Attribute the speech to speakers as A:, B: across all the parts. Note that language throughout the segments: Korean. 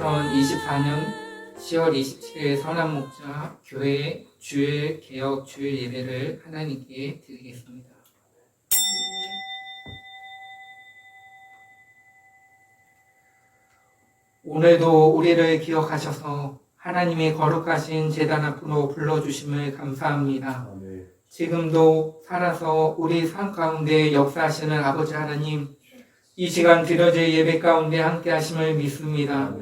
A: 2024년 10월 27일 선한목자 교회 주일 개혁 주일 예배를 하나님께 드리겠습니다. 오늘도 우리를 기억하셔서 하나님의 거룩하신 제단 앞으로 불러주심을 감사합니다. 지금도 살아서 우리 삶 가운데 역사하시는 아버지 하나님, 이 시간 드려질 예배 가운데 함께 하심을 믿습니다.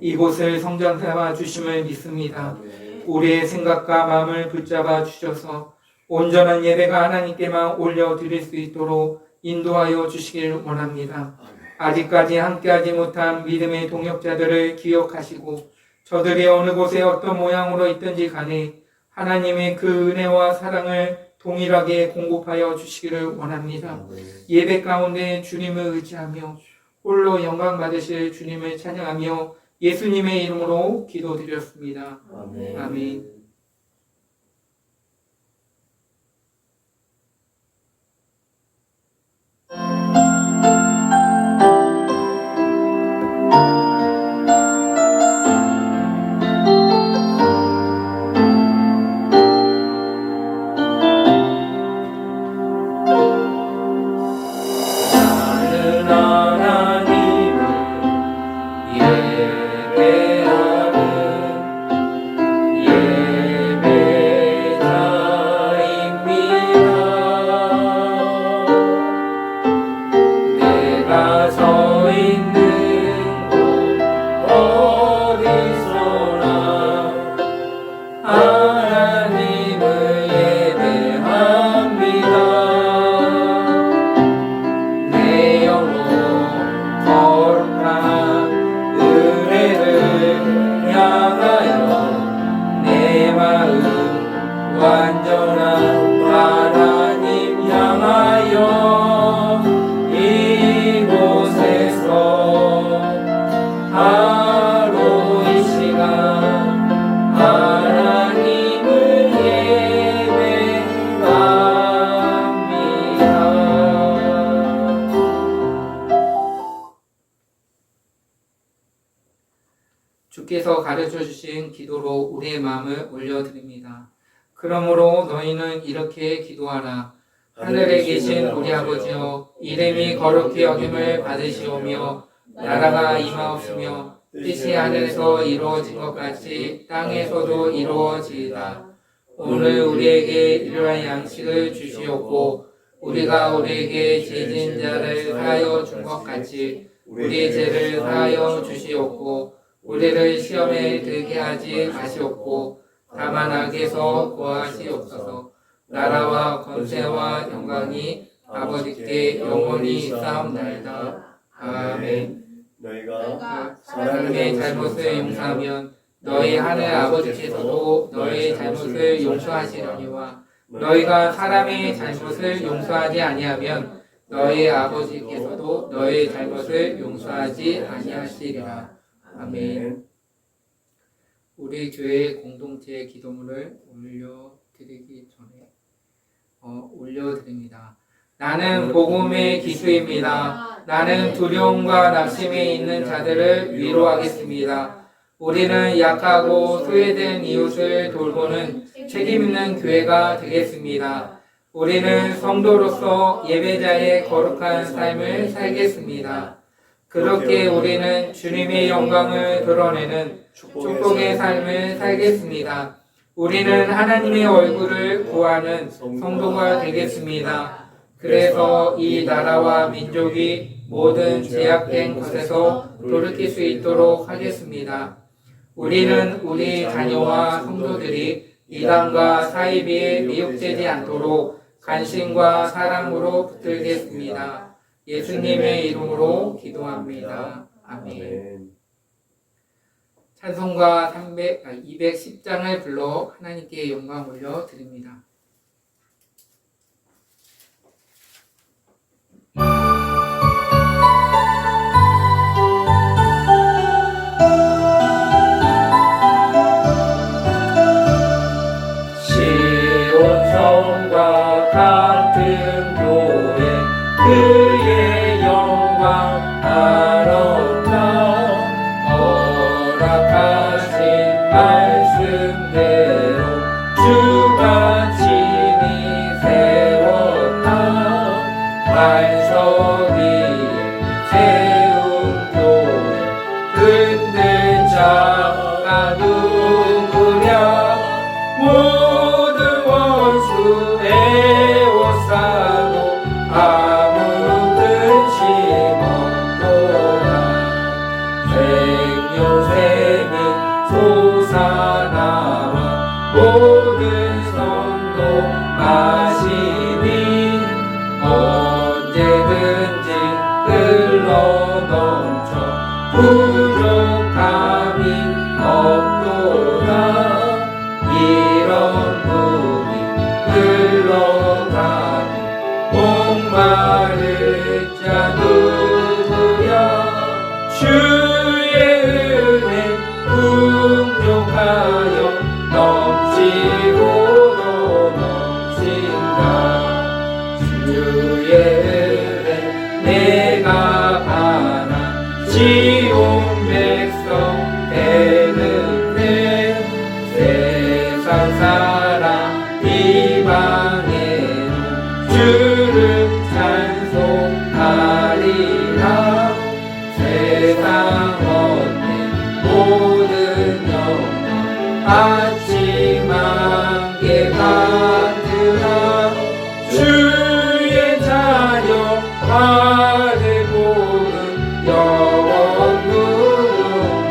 A: 이곳을 성전 삼아 주심을 믿습니다. 우리의 생각과 마음을 붙잡아 주셔서 온전한 예배가 하나님께만 올려드릴 수 있도록 인도하여 주시길 원합니다. 아직까지 함께하지 못한 믿음의 동역자들을 기억하시고 저들이 어느 곳에 어떤 모양으로 있든지 간에 하나님의 그 은혜와 사랑을 동일하게 공급하여 주시기를 원합니다. 예배 가운데 주님을 의지하며 홀로 영광 받으실 주님을 찬양하며 예수님의 이름으로 기도드렸습니다. 아멘.
B: 완전한 하나님 향하여 이곳에서 하루 이 시간 하나님을 예배합니다.
A: 주께서 가르쳐 주신 기도로 우리의 마음을 올려드립니다. 그러므로 너희는 이렇게 기도하라. 하늘에 계신 우리 아버지여, 이름이 거룩히 여김을 받으시오며 나라가 임하옵시며 뜻이 하늘에서 이루어진 것 같이 땅에서도 이루어지이다. 오늘 우리에게 일용할 양식을 주시옵고 우리가 우리에게 죄진 자를 사하여 준 것 같이 우리의 죄를 사하여 주시옵고 우리를 시험에 들게 하지 마시옵고 다만 악에서 구하시옵소서. 나라와 권세와 영광이 아버지께 영원히 있사옵나이다. 아멘.
B: 너희가
A: 사람의 잘못을 용서하면 너희 하늘 아버지께서도 너희 잘못을 용서하시려니와 너희가 사람의 잘못을 용서하지 아니하면 너희 아버지께서도 너희 잘못을 용서하지 아니하시리라. 아멘. 우리 교회 공동체 기도문을 올려드리기 전에 올려드립니다. 나는 복음의 기수입니다. 나는 두려움과 낙심이 있는 자들을 위로하겠습니다. 우리는 약하고 소외된 이웃을 돌보는 책임있는 교회가 되겠습니다. 우리는 성도로서 예배자의 거룩한 삶을 살겠습니다. 그렇게 우리는 주님의 영광을 드러내는 축복의 삶을 살겠습니다. 우리는 하나님의 얼굴을 구하는 성도가 되겠습니다. 그래서 이 나라와 민족이 모든 제약된 것에서 돌이킬 수 있도록 하겠습니다. 우리는 우리 자녀와 성도들이 이단과 사이비에 미혹되지 않도록 간신과 사랑으로 붙들겠습니다. 예수님의 이름으로 기도합니다. 아멘. 찬송가 210장을 불러 하나님께 영광 올려드립니다.
B: 시온성과 같은 교회 그의 영광 아름다워 부족함이 없도다. 이런 분이 흘러가니 목마를 자 누구야. 주의 은혜 풍족하여 넘치고도 넘친다. 주의 은혜 내가 바라 지온 백성 되는데 세상 사람 이방에는 주를 찬송하리라. 세상 어때 모든 영광 아침 안개 같으라. 주의 자녀 아들 복은 영원 무궁하도다.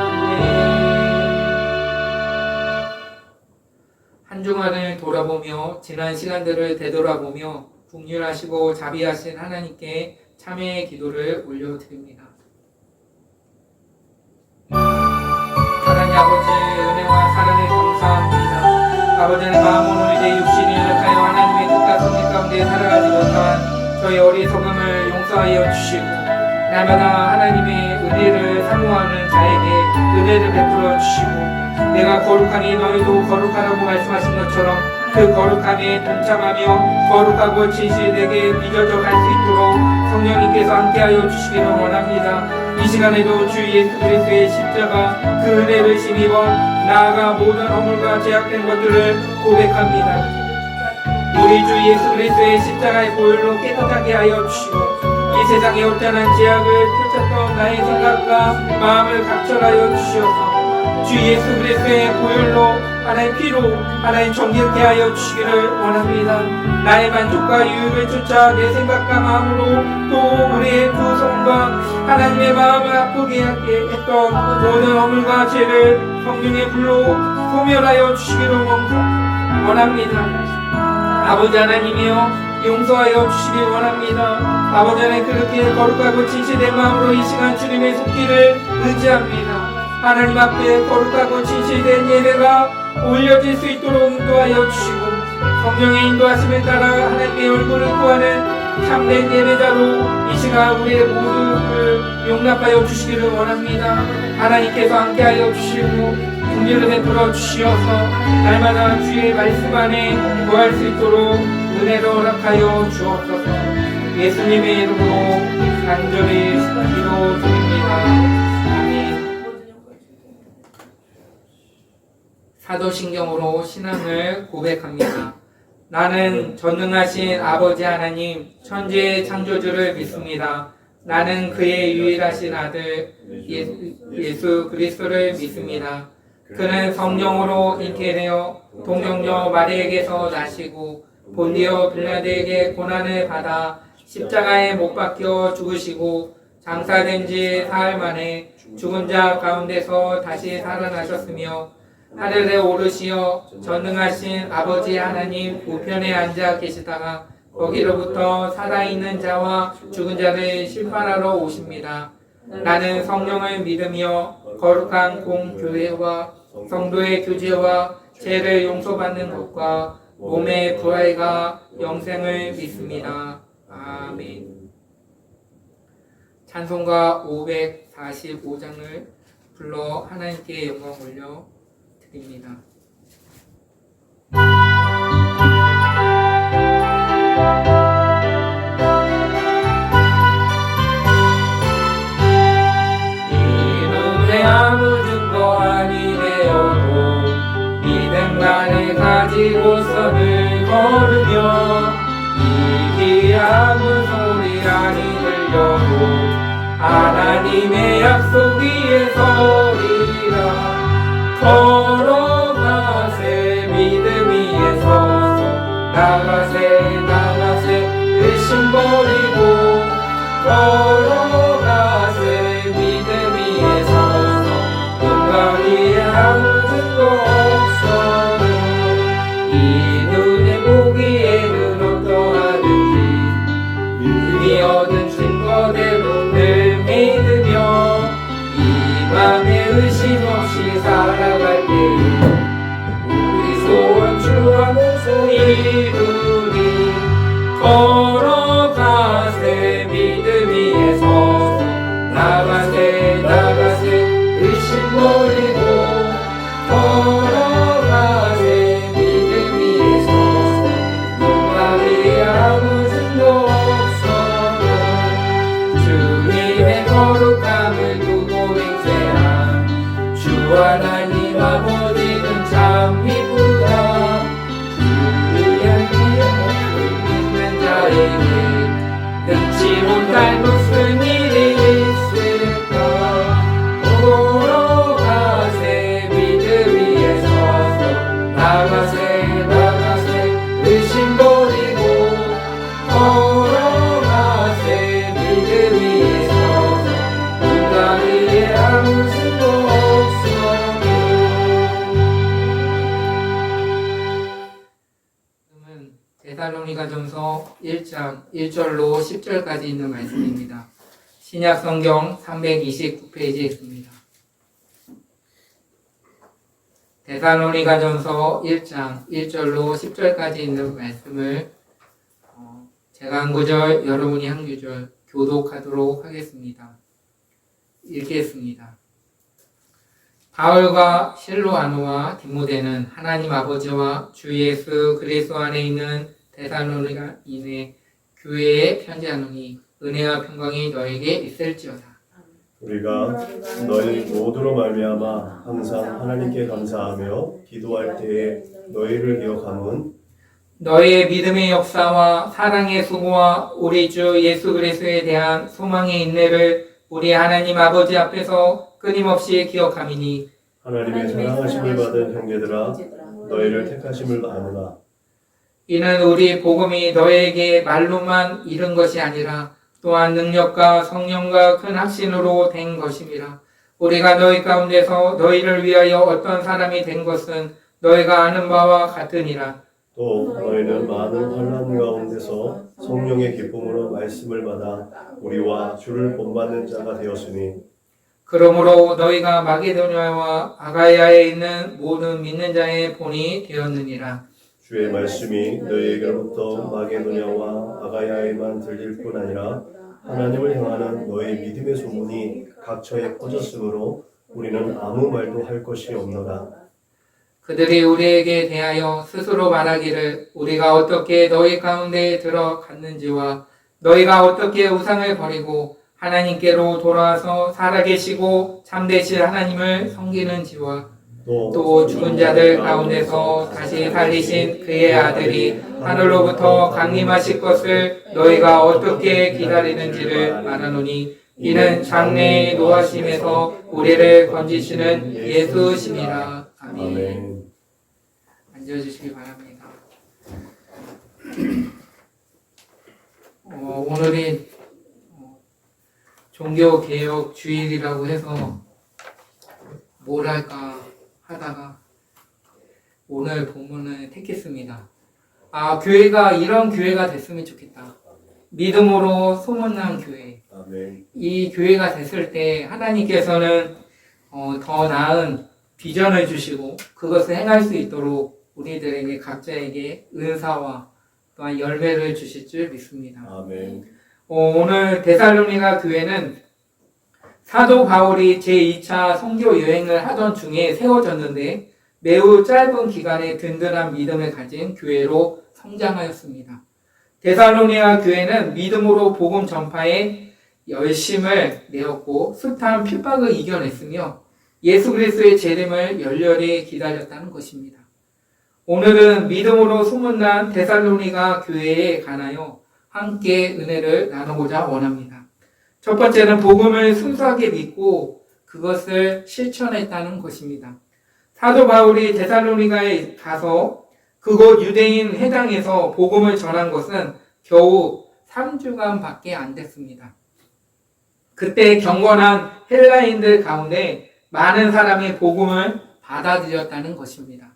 B: 아멘.
A: 한 주간을 돌아보며 지난 시간들을 되돌아보며 긍휼하시고 자비하신 하나님께 참회의 기도를 올려드립니다. 하나님 아버지 은혜와 사랑에 감사합니다. 아버지는 마음으로 이제 육신이 연락하여 하나님의 뜻과 성리 가운데 살아가지 못한 저희 어리석음을 용서하여 주시고 날마다 하나님의 은혜를 사모하는 자에게 은혜를 베풀어 주시고 내가 거룩하니 너희도 거룩하라고 말씀하신 것처럼 그 거룩함에 동참하며 거룩하고 진실되게 빚어져 갈 수 있도록 성령님께서 함께하여 주시기를 원합니다. 이 시간에도 주 예수 그리스도의 십자가 그 은혜를 힘입어 나아가 모든 허물과 제약된 것들을 고백합니다. 우리 주 예수 그리스도의 십자가의 보혈로 깨끗하게 하여 주시고 이 세상에 없잖은 제약을 펼쳤던 나의 생각과 마음을 각철하여 주시옵소서. 주 예수 그리스도의 보혈로 하나의 피로 하나의 정결케 하여 주시기를 원합니다. 나의 만족과 유익을 쫓아 내 생각과 마음으로 또 우리의 두 손과 하나님의 마음을 아프게 하게 했던 모든 허물과 죄를 성령의 불로 소멸하여 주시기를 원합니다. 아버지 하나님이여 용서하여 주시기 원합니다. 아버지 하나님 그렇게 거룩하고 진실된 마음으로 이 시간 주님의 손길을 의지합니다. 하나님 앞에 거룩하고 진실된 예배가 올려질 수 있도록 인도하여 주시고 성령의 인도하심을 따라 하나님의 얼굴을 구하는 참된 예배자로 이 시간 우리의 모두를 용납하여 주시기를 원합니다. 하나님께서 함께하여 주시고 긍휼을 베풀어 주시어서 날마다 주의 말씀 안에 거할 수 있도록 은혜를 허락하여 주옵소서. 예수님의 이름으로 간절히 기도드립니다. 사도신경으로 신앙을 고백합니다. 나는 전능하신 아버지 하나님 천지의 창조주를 믿습니다. 나는 그의 유일하신 아들 예수 그리스도를 믿습니다. 그는 성령으로 잉태되어 동정녀 마리에게서 나시고 본디오 빌라드에게 고난을 받아 십자가에 못 박혀 죽으시고 장사된 지 사흘 만에 죽은 자 가운데서 다시 살아나셨으며 하늘에 오르시어 전능하신 아버지 하나님 우편에 앉아 계시다가 거기로부터 살아있는 자와 죽은 자를 심판하러 오십니다. 나는 성령을 믿으며 거룩한 공교회와 성도의 교제와 죄를 용서받는 것과 몸의 부활과 영생을 믿습니다. 아멘. 찬송가 545장을 불러 하나님께 영광 올려 드립니다.
B: 아무 증거 아니 되어도 믿음만을 가지고서는 걸으며 이기 아무 소리 아니 들려도 하나님의 약속 위에 서리라. 걸어가세 믿음 위에 서서 나가세 의심 버리고 걸어가세 믿음 위에 서서 은광이 아무 증거 없어도 이 눈에 보기에는 어떠하든지
A: 데살로니가전서 1장 1절로 10절까지 있는 말씀입니다. 신약성경 329페이지에 있습니다. 데살로니가전서 1장 1절로 10절까지 있는 말씀을 제가 한 구절, 여러분이 한 구절 교독하도록 하겠습니다. 읽겠습니다. 바울과 실로아노와 디모데는 하나님 아버지와 주 예수 그리스도 안에 있는 데살로니가인의 교회에 편지하노니 은혜와 평강이 너에게 있을지어다.
C: 우리가 너희 모두로 말미암아 항상 하나님께 감사하며 기도할 때에 너희를 기억함은
A: 너의 믿음의 역사와 사랑의 수고와 우리 주 예수 그리스도에 대한 소망의 인내를 우리 하나님 아버지 앞에서 끊임없이 기억함이니
C: 하나님의 사랑하심을 받은 형제들아 너희를 택하심을 아노라.
A: 이는 우리 복음이 너에게 말로만 이른 것이 아니라 또한 능력과 성령과 큰 확신으로 된 것임이라. 우리가 너희 가운데서 너희를 위하여 어떤 사람이 된 것은 너희가 아는 바와 같으니라.
C: 또 너희는 많은 환난 가운데서 성령의 기쁨으로 말씀을 받아 우리와 주를 본받는 자가 되었으니
A: 그러므로 너희가 마게도냐와 아가야에 있는 모든 믿는 자의 본이 되었느니라.
C: 주의 말씀이 너희에게로부터 마게도냐와 아가야에만 들릴 뿐 아니라 하나님을 향하는 너희 믿음의 소문이 각처에 퍼졌으므로 우리는 아무 말도 할 것이 없노라.
A: 그들이 우리에게 대하여 스스로 말하기를 우리가 어떻게 너희 가운데 들어갔는지와 너희가 어떻게 우상을 버리고 하나님께로 돌아와서 살아계시고 참되신 하나님을 섬기는지와 또 죽은 자들 가운데서 다시 살리신 그의 아들이 하늘로부터 강림하실 것을 너희가 어떻게 기다리는지를 말하노니 이는 장래의 노하심에서 우리를 건지시는 예수심이라. 아멘.
C: 아멘.
A: 앉아주시기 바랍니다. 오늘이 종교개혁 주일이라고 해서 뭘 할까 하다가 오늘 본문을 택했습니다. 교회가 이런 교회가 됐으면 좋겠다. 믿음으로 소문난 교회.
C: 아멘.
A: 이 교회가 됐을 때 하나님께서는 더 나은 비전을 주시고 그것을 행할 수 있도록 우리들에게 각자에게 은사와 또한 열매를 주실 줄 믿습니다.
C: 아멘.
A: 오늘 데살로니가 교회는 사도 바울이 제2차 선교 여행을 하던 중에 세워졌는데 매우 짧은 기간에 든든한 믿음을 가진 교회로 성장하였습니다. 데살로니가 교회는 믿음으로 복음 전파에 열심을 내었고 숱한 핍박을 이겨냈으며 예수 그리스도의 재림을 열렬히 기다렸다는 것입니다. 오늘은 믿음으로 소문난 데살로니가 교회에 관하여 함께 은혜를 나누고자 원합니다. 첫 번째는 복음을 순수하게 믿고 그것을 실천했다는 것입니다. 사도 바울이 데살로니가에 가서 그곳 유대인 회당에서 복음을 전한 것은 겨우 3주간 밖에 안 됐습니다. 그때 경건한 헬라인들 가운데 많은 사람이 복음을 받아들였다는 것입니다.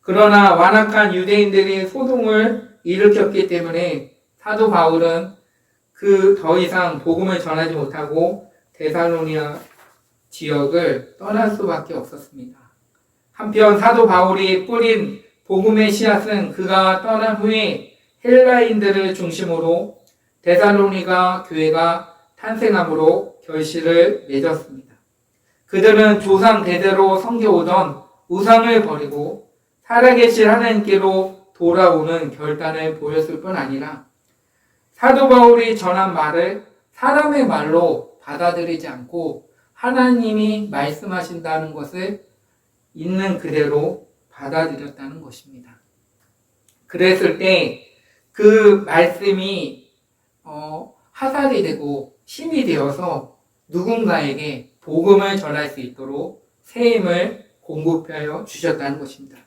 A: 그러나 완악한 유대인들이 소동을 일으켰기 때문에 사도 바울은 더 이상 복음을 전하지 못하고 데살로니가 지역을 떠날 수밖에 없었습니다. 한편 사도 바울이 뿌린 복음의 씨앗은 그가 떠난 후에 헬라인들을 중심으로 데살로니가 교회가 탄생함으로 결실을 맺었습니다. 그들은 조상 대대로 섬겨오던 우상을 버리고 살아계신 하나님께로 돌아오는 결단을 보였을 뿐 아니라 사도 바울이 전한 말을 사람의 말로 받아들이지 않고 하나님이 말씀하신다는 것을 있는 그대로 받아들였다는 것입니다. 그랬을 때 그 말씀이 화살이 되고 힘이 되어서 누군가에게 복음을 전할 수 있도록 새 힘을 공급하여 주셨다는 것입니다.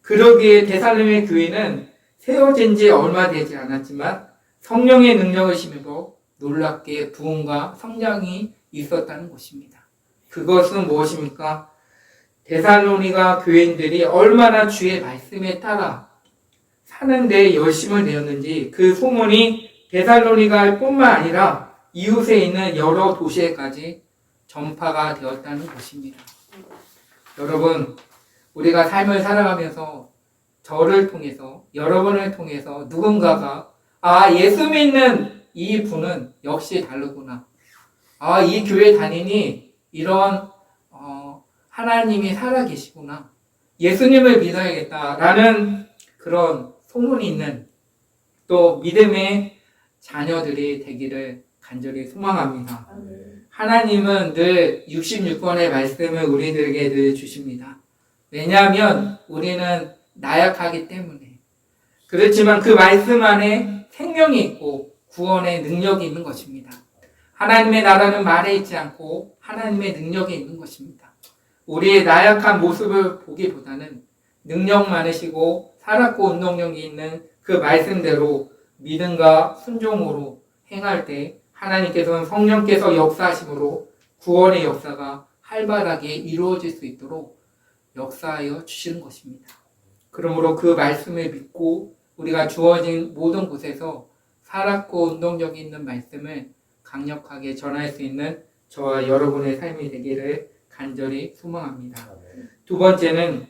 A: 그러기에 데살로니가 교회는 세워진 지 얼마 되지 않았지만 성령의 능력을 힘입어 놀랍게 부흥과 성장이 있었다는 것입니다. 그것은 무엇입니까? 데살로니가 교인들이 얼마나 주의 말씀에 따라 하는데 열심을 내었는지 그 소문이 데살로니가뿐만 아니라 이웃에 있는 여러 도시에까지 전파가 되었다는 것입니다. 여러분, 우리가 삶을 살아가면서 저를 통해서, 여러분을 통해서 누군가가 예수 믿는 이 분은 역시 다르구나. 이 교회 다니니 이런 하나님이 살아계시구나. 예수님을 믿어야겠다라는 그런 소문이 있는 또 믿음의 자녀들이 되기를 간절히 소망합니다. 하나님은 늘 66권의 말씀을 우리들에게 늘 주십니다. 왜냐하면 우리는 나약하기 때문에. 그렇지만 그 말씀 안에 생명이 있고 구원의 능력이 있는 것입니다. 하나님의 나라는 말에 있지 않고 하나님의 능력이 있는 것입니다. 우리의 나약한 모습을 보기보다는 능력 많으시고 살았고 운동력이 있는 그 말씀대로 믿음과 순종으로 행할 때 하나님께서는 성령께서 역사하심으로 구원의 역사가 활발하게 이루어질 수 있도록 역사하여 주시는 것입니다. 그러므로 그 말씀을 믿고 우리가 주어진 모든 곳에서 살았고 운동력이 있는 말씀을 강력하게 전할 수 있는 저와 여러분의 삶이 되기를 간절히 소망합니다. 두 번째는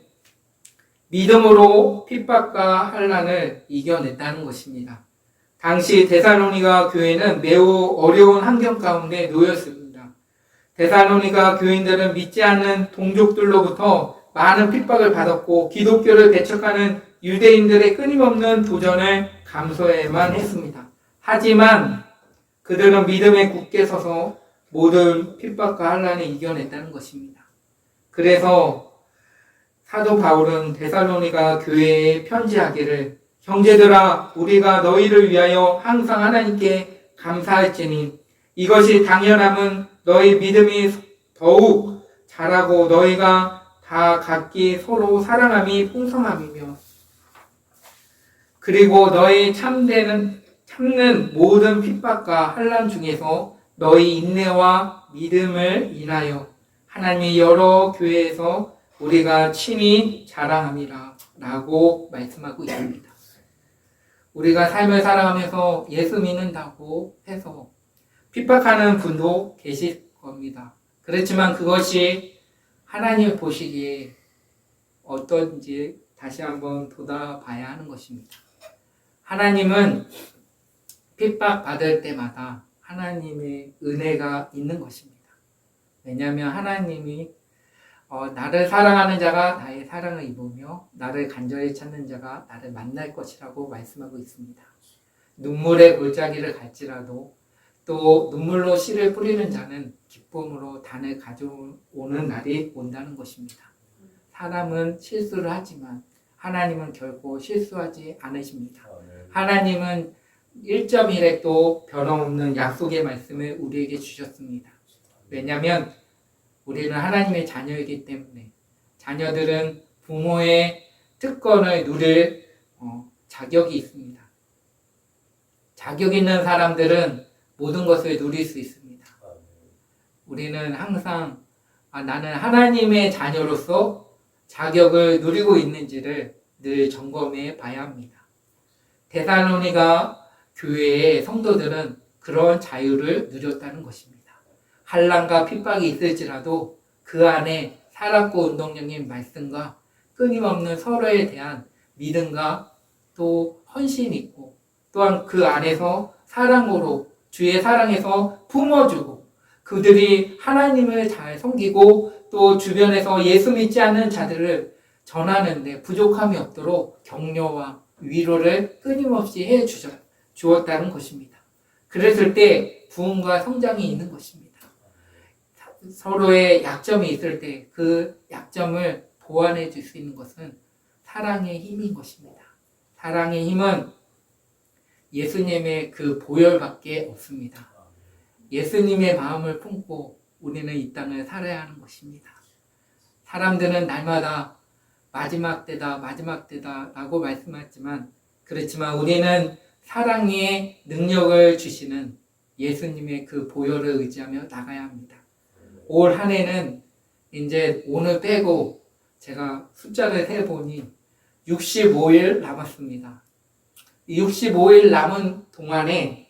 A: 믿음으로 핍박과 환난을 이겨냈다는 것입니다. 당시 데살로니가 교회는 매우 어려운 환경 가운데 놓였습니다. 데살로니가 교인들은 믿지 않는 동족들로부터 많은 핍박을 받았고 기독교를 배척하는 유대인들의 끊임없는 도전을 감수해야만 했습니다. 하지만 그들은 믿음에 굳게 서서 모든 핍박과 환난을 이겨냈다는 것입니다. 그래서 사도 바울은 데살로니가 교회에 편지하기를 형제들아 우리가 너희를 위하여 항상 하나님께 감사할지니 이것이 당연함은 너희 믿음이 더욱 자라고 너희가 다 각기 서로 사랑함이 풍성함이며 그리고 너희 참는 모든 핍박과 환난 중에서 너희 인내와 믿음을 인하여 하나님의 여러 교회에서 우리가 친히 자랑함이라 라고 말씀하고 있습니다. 우리가 삶을 살아가면서 예수 믿는다고 해서 핍박하는 분도 계실 겁니다. 그렇지만 그것이 하나님 보시기에 어떤지 다시 한번 돌아봐야 하는 것입니다. 하나님은 핍박받을 때마다 하나님의 은혜가 있는 것입니다. 왜냐하면 하나님이 나를 사랑하는 자가 나의 사랑을 입으며 나를 간절히 찾는 자가 나를 만날 것이라고 말씀하고 있습니다. 눈물의 골짜기를 갈지라도 또 눈물로 씨를 뿌리는 자는 기쁨으로 단을 가져오는 날이 온다는 것입니다. 사람은 실수를 하지만 하나님은 결코 실수하지 않으십니다. 하나님은 1.1획도 변함없는 약속의 말씀을 우리에게 주셨습니다. 왜냐하면 우리는 하나님의 자녀이기 때문에 자녀들은 부모의 특권을 누릴 자격이 있습니다. 자격 있는 사람들은 모든 것을 누릴 수 있습니다. 우리는 항상 나는 하나님의 자녀로서 자격을 누리고 있는지를 늘 점검해 봐야 합니다. 데살로니가 교회의 성도들은 그런 자유를 누렸다는 것입니다. 환난과 핍박이 있을지라도 그 안에 살았고 운동력인 말씀과 끊임없는 서로에 대한 믿음과 또 헌신이 있고 또한 그 안에서 사랑으로 주의 사랑에서 품어주고 그들이 하나님을 잘 섬기고 또 주변에서 예수 믿지 않는 자들을 전하는데 부족함이 없도록 격려와 위로를 끊임없이 해 주었다는 것입니다. 그랬을 때 부흥과 성장이 있는 것입니다. 서로의 약점이 있을 때 그 약점을 보완해 줄 수 있는 것은 사랑의 힘인 것입니다. 사랑의 힘은 예수님의 그 보혈밖에 없습니다. 예수님의 마음을 품고 우리는 이 땅을 살아야 하는 것입니다. 사람들은 날마다 마지막 때다 라고 말씀하지만 그렇지만 우리는 사랑의 능력을 주시는 예수님의 그 보혈을 의지하며 나가야 합니다. 올 한 해는 이제 오늘 빼고 제가 숫자를 세보니 65일 남았습니다. 65일 남은 동안에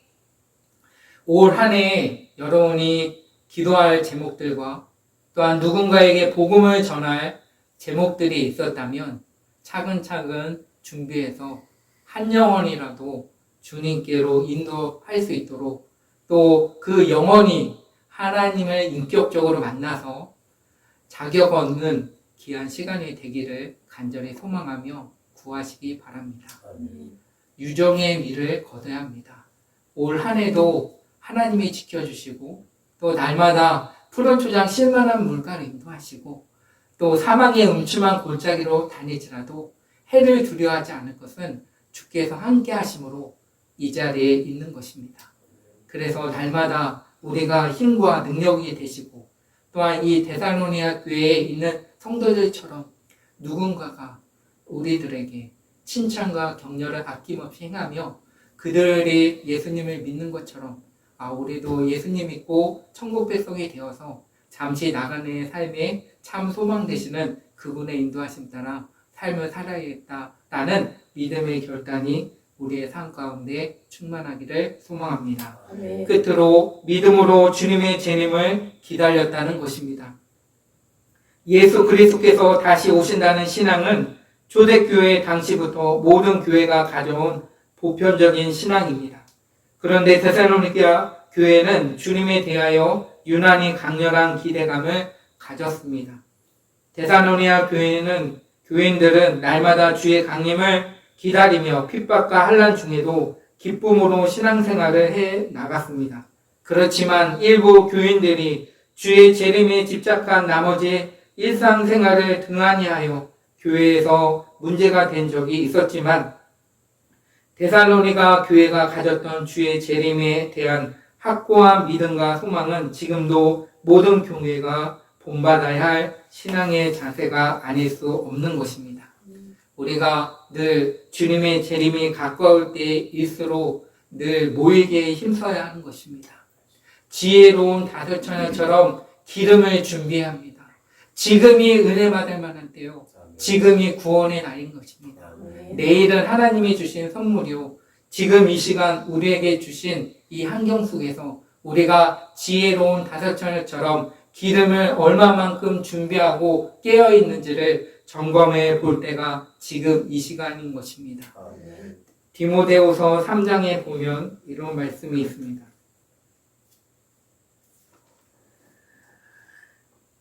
A: 올 한 해 여러분이 기도할 제목들과 또한 누군가에게 복음을 전할 제목들이 있었다면 차근차근 준비해서 한 영혼이라도 주님께로 인도할 수 있도록 또 그 영혼이 하나님을 인격적으로 만나서 자격 얻는 귀한 시간이 되기를 간절히 소망하며 구하시기 바랍니다. 유정의 미를 거둬야 합니다. 올 한 해도 하나님이 지켜주시고 또 날마다 푸른 초장 쉴만한 물가를 인도하시고 또 사망의 음침한 골짜기로 다닐지라도 해를 두려워하지 않을 것은 주께서 함께 하심으로 이 자리에 있는 것입니다. 그래서 날마다 우리가 힘과 능력이 되시고 또한 이 데살로니가 교회에 있는 성도들처럼 누군가가 우리들에게 칭찬과 격려를 아낌없이 행하며 그들이 예수님을 믿는 것처럼 우리도 예수님 믿고 천국 백성이 되어서 잠시 나가는 삶에 참 소망 되시는 그분의 인도하심 따라 삶을 살아야겠다라는 믿음의 결단이 우리의 삶 가운데 충만하기를 소망합니다. 끝으로 믿음으로 주님의 재림을 기다렸다는 것입니다. 예수 그리스도께서 다시 오신다는 신앙은 초대교회 당시부터 모든 교회가 가져온 보편적인 신앙입니다. 그런데 데살로니가 교회는 주님에 대하여 유난히 강렬한 기대감을 가졌습니다. 데살로니가 교인들은 날마다 주의 강림을 기다리며 핍박과 환난 중에도 기쁨으로 신앙생활을 해 나갔습니다. 그렇지만 일부 교인들이 주의 재림에 집착한 나머지 일상생활을 등한히 하여 교회에서 문제가 된 적이 있었지만 데살로니가 교회가 가졌던 주의 재림에 대한 확고한 믿음과 소망은 지금도 모든 교회가 본받아야 할 신앙의 자세가 아닐 수 없는 것입니다. 우리가 늘 주님의 재림이 가까울 때일수록 늘 모이기에 힘써야 하는 것입니다. 지혜로운 다섯처녀처럼 기름을 준비해야 합니다. 지금이 은혜 받을 만한 때요. 지금이 구원의 날인 것입니다. 내일은 하나님이 주신 선물이요. 지금 이 시간 우리에게 주신 이 환경 속에서 우리가 지혜로운 다섯처녀처럼 기름을 얼마만큼 준비하고 깨어 있는지를 점검해 볼 때가 지금 이 시간인 것입니다. 디모데후서 3장에 보면 이런 말씀이 있습니다.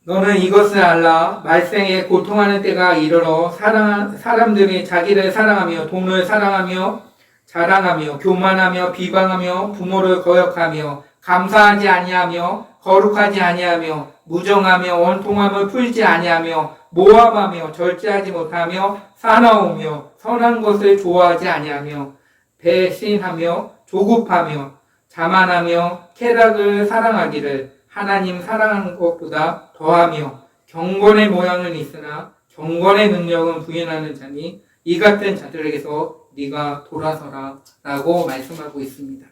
A: 너는 이것을 알라. 말생에 고통하는 때가 이르러 사람들이 자기를 사랑하며 돈을 사랑하며 자랑하며 교만하며 비방하며 부모를 거역하며 감사하지 아니하며 거룩하지 아니하며 무정하며 원통함을 풀지 아니하며 모함하며 절제하지 못하며 사나우며 선한 것을 좋아하지 아니하며 배신하며 조급하며 자만하며 쾌락을 사랑하기를 하나님 사랑하는 것보다 더하며 경건의 모양은 있으나 경건의 능력은 부인하는 자니 이 같은 자들에게서 네가 돌아서라 라고 말씀하고 있습니다.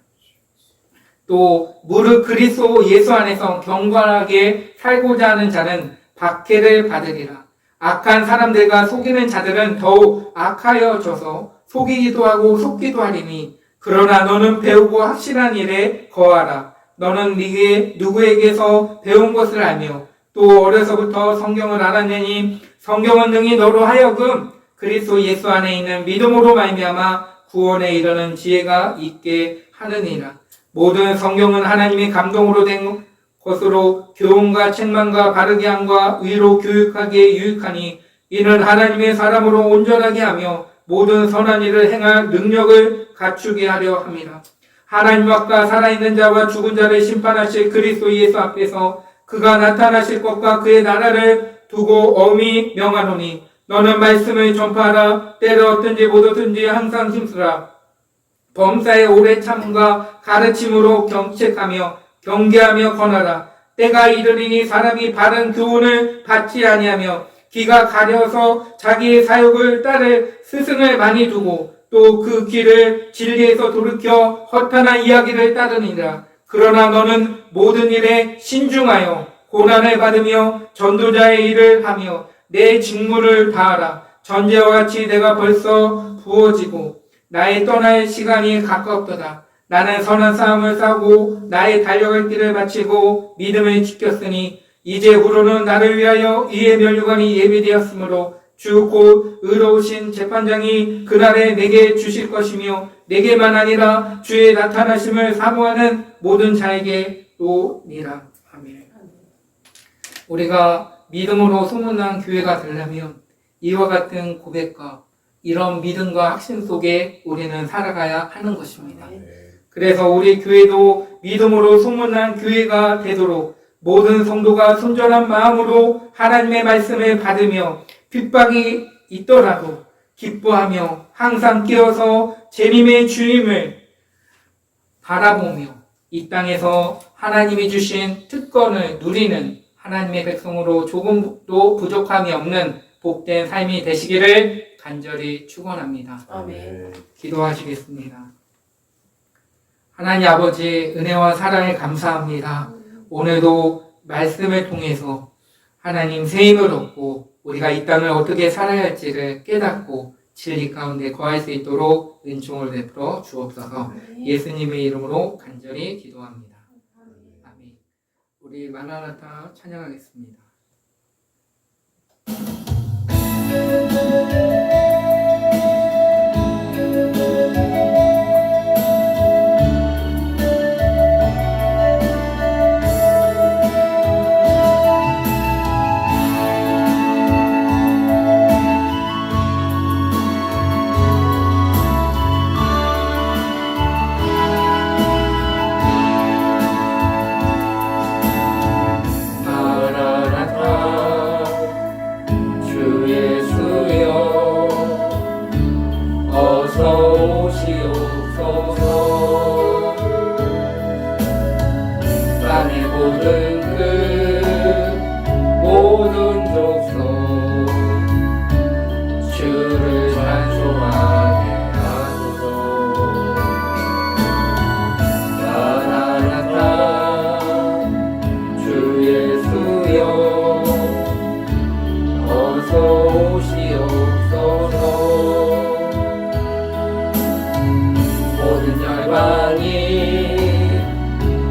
A: 또 무릇 그리스도 예수 안에서 경건하게 살고자 하는 자는 박해를 받으리라. 악한 사람들과 속이는 자들은 더욱 악하여져서 속이기도 하고 속기도 하리니 그러나 너는 배우고 확실한 일에 거하라. 너는 누구에게서 배운 것을 알며 또 어려서부터 성경을 알았느니 성경은 능히 너로 하여금 그리스도 예수 안에 있는 믿음으로 말미암아 구원에 이르는 지혜가 있게 하느니라. 모든 성경은 하나님의 감동으로 된 것으로 교훈과 책망과 바르게 함과 의로 교육하기에 유익하니 이는 하나님의 사람으로 온전하게 하며 모든 선한 일을 행할 능력을 갖추게 하려 함이라. 하나님 앞과 살아있는 자와 죽은 자를 심판하실 그리스도 예수 앞에서 그가 나타나실 것과 그의 나라를 두고 엄히 명하노니 너는 말씀을 전파하라. 때를 얻든지 못 얻든지 항상 힘쓰라. 범사에 오래 참음과 가르침으로 경책하며 경계하며 권하라. 때가 이르리니 사람이 바른 교훈을 받지 아니하며 귀가 가려서 자기의 사욕을 따를 스승을 많이 두고 또 그 길을 진리에서 돌이켜 허탄한 이야기를 따르니라. 그러나 너는 모든 일에 신중하여 고난을 받으며 전도자의 일을 하며 내 직무를 다하라. 전제와 같이 내가 벌써 부어지고 나의 떠날 시간이 가까웠도다. 나는 선한 싸움을 싸우고 나의 달려갈 길을 마치고 믿음을 지켰으니 이제후로는 나를 위하여 이의 면류관이 예비되었으므로 주 곧 의로우신 재판장이 그날에 내게 주실 것이며 내게만 아니라 주의 나타나심을 사모하는 모든 자에게 또니라. 아멘. 우리가 믿음으로 소문난 교회가 되려면 이와 같은 고백과 이런 믿음과 확신 속에 우리는 살아가야 하는 것입니다. 그래서 우리 교회도 믿음으로 소문난 교회가 되도록 모든 성도가 순전한 마음으로 하나님의 말씀을 받으며 핍박이 있더라도 기뻐하며 항상 깨어서 주님의 주임을 바라보며 이 땅에서 하나님이 주신 특권을 누리는 하나님의 백성으로 조금도 부족함이 없는 복된 삶이 되시기를 간절히 축원합니다.
B: 아멘.
A: 기도하시겠습니다. 하나님 아버지 은혜와 사랑에 감사합니다. 오늘도 말씀을 통해서 하나님 새 힘을 얻고 우리가 이 땅을 어떻게 살아야 할지를 깨닫고 진리 가운데 거할 수 있도록 은총을 베풀어 주옵소서. 예수님의 이름으로 간절히 기도합니다. 아멘. 우리 마나나타 찬양하겠습니다.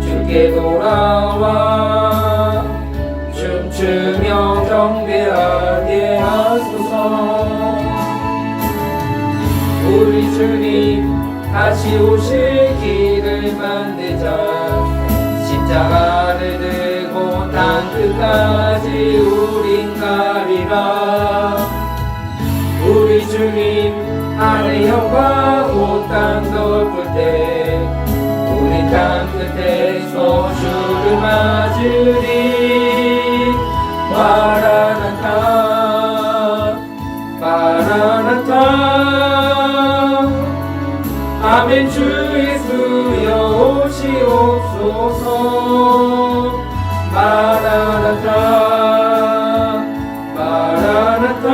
A: 주께 돌아와 춤추며 경배하게 하소서. 우리 주님 다시 오실 길을 만들자. 십자가를 들고 땅 끝까지 우린 가리라. 우리 주님 하늘 영광 땅 덮을 때 우리 땅 끝에서 주를 맞으리. 마라나타 마라나타. 아멘. 주 예수여 오시옵소서. 마라나타 마라나타.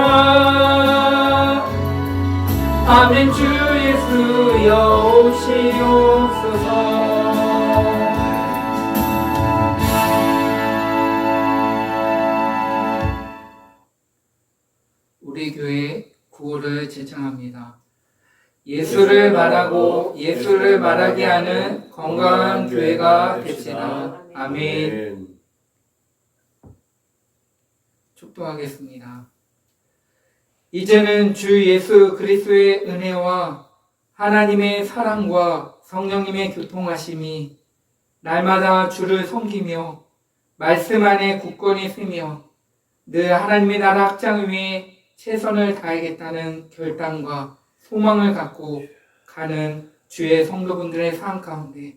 A: 아멘. 주 예수여 오시옵소서. 우리 교회 구호를 제창합니다. 예수를 말하고 예수를 말하게 하는 건강한 교회가 됩시다. 아멘. 축도하겠습니다. 이제는 주 예수 그리스도의 은혜와 하나님의 사랑과 성령님의 교통하심이 날마다 주를 섬기며 말씀 안에 굳건히 쓰며 늘 하나님의 나라 확장을 위해 최선을 다하겠다는 결단과 소망을 갖고 가는 주의 성도분들의 삶 가운데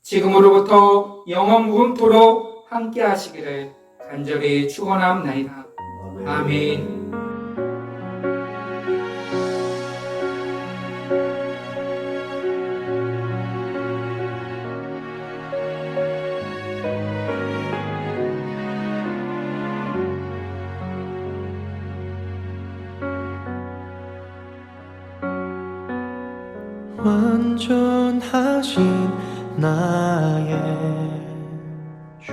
A: 지금으로부터 영원 무궁토록 함께 하시기를 간절히 축원합나이다. 아멘.
D: 완전하신 나의 주,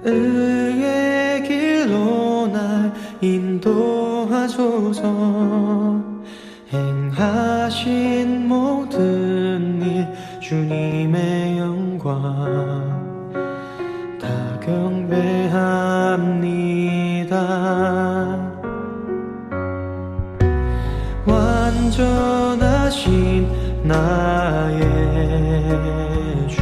D: 의의 길로 날 인도하소서. 행하신 주님의 영광 다 경배합니다. 완전하신 나의 주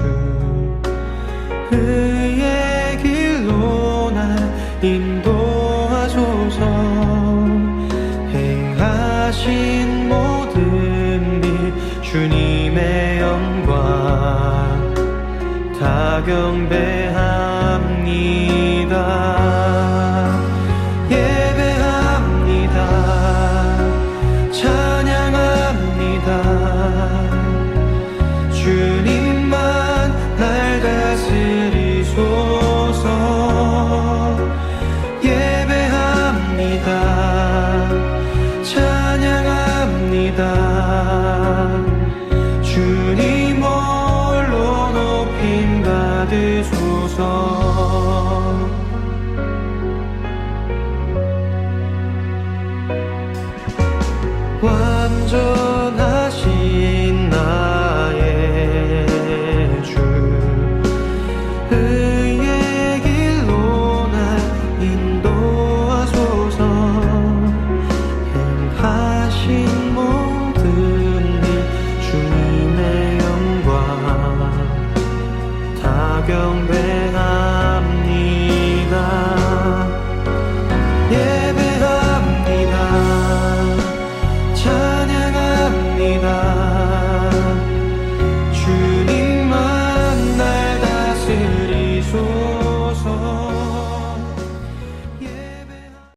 D: 그의 길로 날 인도하소서. 행하신 모든 일 주님의 영광 다 경배합니다. 예배합니다. 찬양합니다. 주님만 날 다스리소서. 예배합니다. 찬양합니다. 주님 홀로 높임 받으소서. 완전하신 나의 주 의의 길로 날 인도하소서. 행하신 모든 일 주님의 영광 다 경배합니다.